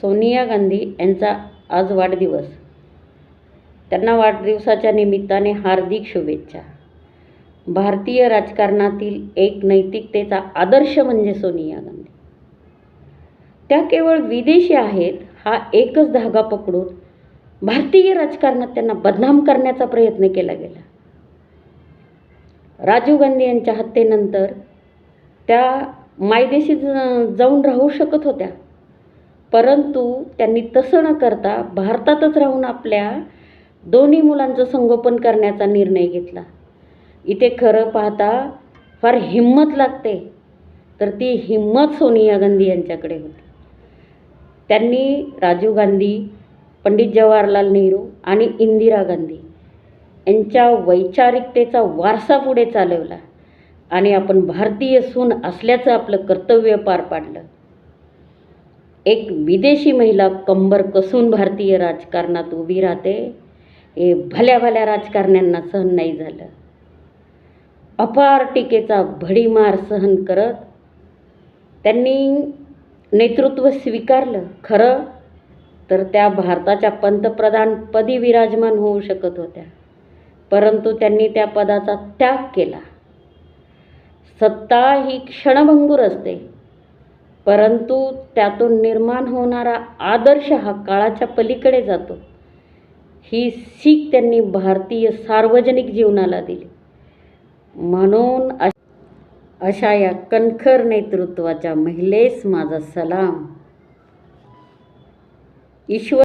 सोनिया गांधी यांचा आज वाढदिवस. त्यांना वाढदिवसाच्या निमित्ताने हार्दिक शुभेच्छा. भारतीय राजकारणातील एक नैतिकतेचा आदर्श म्हणजे सोनिया गांधी. त्या केवळ विदेशी आहेत हा एकच धागा पकडून भारतीय राजकारणात त्यांना बदनाम करण्याचा प्रयत्न केला गेला. राजीव गांधी यांच्या हत्येनंतर त्या मायदेशी जाऊन राहू शकत होत्या, परंतु त्यांनी तसं न करता भारतातच राहून आपल्या दोन्ही मुलांचं संगोपन करण्याचा निर्णय घेतला. इथे खरं पाहता फार हिम्मत लागते, तर ती हिम्मत सोनिया गांधी यांच्याकडे होती. त्यांनी राजीव गांधी, पंडित जवाहरलाल नेहरू आणि इंदिरा गांधी यांच्या वैचारिकतेचा वारसा पुढे चालवला आणि आपण भारतीय सून असल्याचं आपलं कर्तव्य पार पाडलं. एक विदेशी महिला कंबर कसून भारतीय राजकारणात उभी राहते हे भल्या भल्या राजकारण्यांना सहन नाही झालं. अपार टीकेचा भडीमार सहन करत त्यांनी नेतृत्व स्वीकारलं. खरं तर त्या भारताच्या पंतप्रधानपदी विराजमान होऊ शकत होत्या, परंतु त्यांनी त्या पदाचा त्याग केला. सत्ता ही क्षणभंगूर असते, परंतु त्यातून निर्माण होणारा आदर्श हा काळाच्या पलीकडे जातो. ही सीख त्यांनी भारतीय सार्वजनिक जीवनाला दिली. म्हणून अशा या कणखर नेतृत्वाच्या महिलेस माझा सलाम. ईश्वर